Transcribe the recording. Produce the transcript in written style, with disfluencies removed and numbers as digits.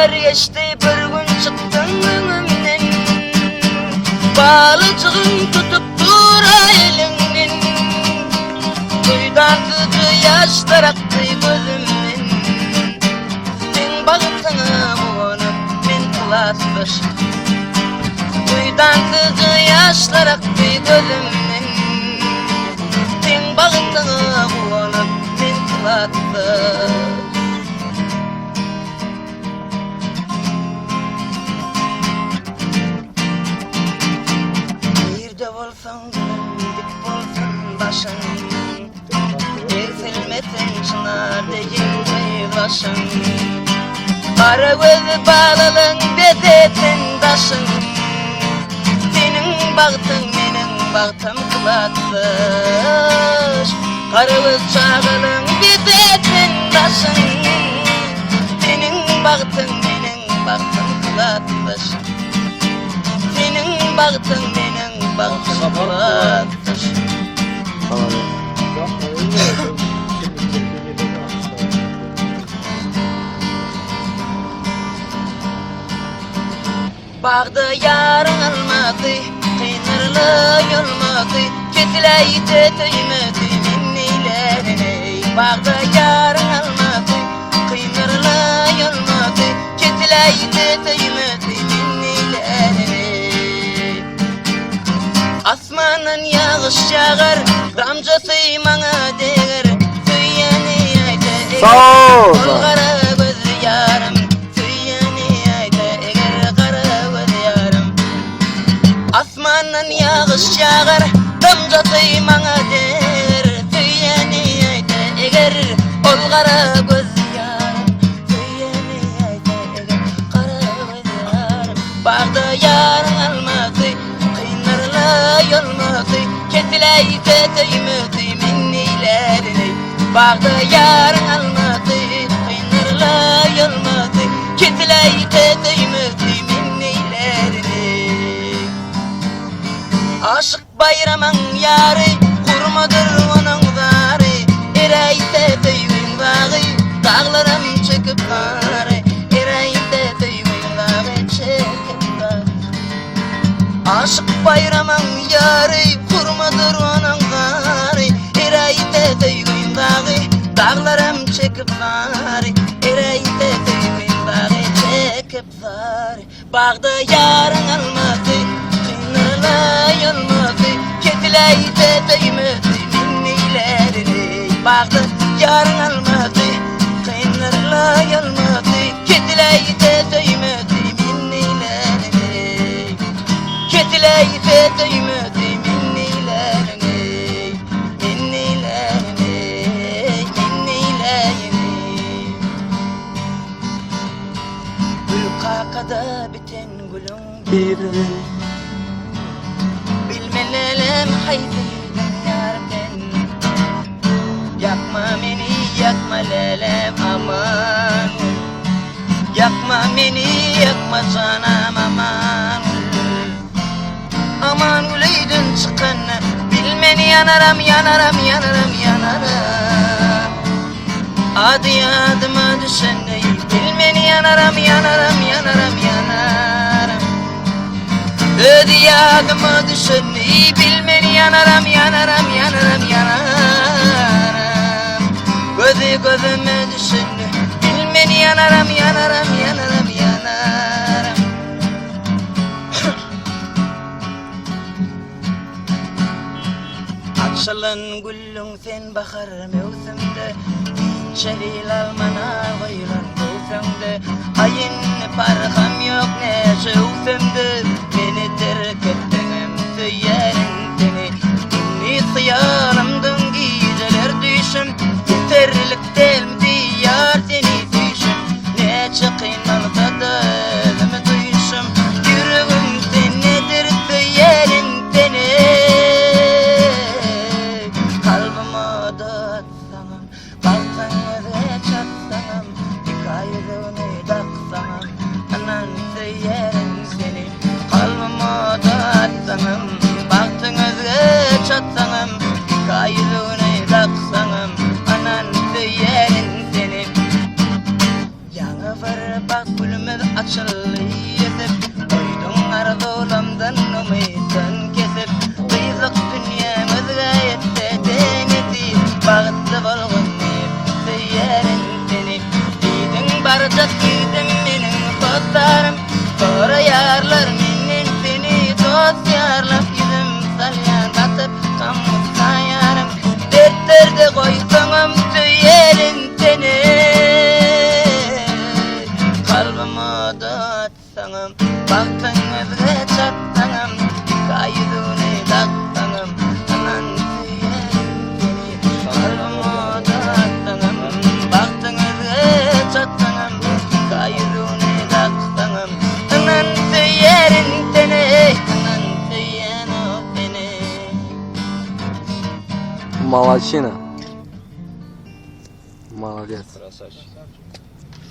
Yıllar geçti bir gün çıktın önümden, balıcığın tutup dura elinden. Suydan kızı yaşlar aktı gözümden. Sen baktığına bulanıp men Klasdas. Suydan kızı yaşlar aktı gözümden. Sen baktığına bulanıp men Klasdas. Olsan dik bolsan başın, ezilmesin çınar deyince başın. Kara gözü bağlalın bedetin taşın. Senin baktın menin baktım Klasdas. Kara göz çağılın bedetin taşın. Senin baktın menin baktım Klasdas. Senin baktın menin baktım Klasdas. Bagda yarın almadı, kıynırlı yolmadı, ketileydi töymedi minnilerine. Bagda yarın almadı, kıynırlı yolmadı, ketileydi töymedi minnilerine. Asmanın yağış yağar, damcası bana değer, söyleyeni ayda eğer, kara gözü yarım, söyleyeni ayda eğer, kara gözü yarım. Asmanın yağış yağar, damcası bana değer, söyleyeni ayda eğer, kara gözü yarım, söyleyeni ayda eğer, kara gözü yarım. Bagda yarın almadı, yolmadı, ketileydi töymedi minnilerini. Bagda yarın almadı, kıynırla yolmadı, ketileydi töymedi minnilerini. Aşık bayramın yarı, kurmadır onun zarı, ereyde töymün bağı, dağlarım çekip varı, ereyde töymün bağı, çekip varı. Aşık bayramın yarı, kurmadır onun garı, ereyde töygün dağı, dağlarım çekip varı, ereyde töygün dağı, çekip varı. Bagda yarın almadı, kıynırla yolmadı, ketileydi töymedi minnilerini. Bagda yarın almadı, kıynırla yolmadı, ketileydi töymedi minnilerini. Ketileydi töymedi minnilerini, minnilerini, minnilerini. Gül kakada biten gülüm gibi, bilmelelem haydi yarden. Yakma beni, yakma lelem aman, yakma beni, yakma canım aman. Aman üleydin çıkan, bilmeni yanarım, yanarım, yanarım, yanarım. Adı adıma düşen değil, bilmeni yanarım, yanarım, yanarım, yanarım. Adı adıma düşen değil, bilmeni yanarım, yanarım, yanarım, yanarım. Gözü gözüme düşen, bilmeni yanarım, yanarım, yanarım, yanarım. Açılan güllün sen bakar mevsimde, şeril almana koyulan gözümde. Ayın parkam yok ne şevsimde, beni terk ettiğim söylerin seni. İnni hıyalımdın geceler düşüm, yeterlik değil mi diyar seni düşüm. Ne çıkınalsa da elimi duyuşum, yüreğim sen nedir söylerin seni. Anan söylerim seni, kalbıma da atsanım. Baktın Молодчина. Молодец. Красавчик.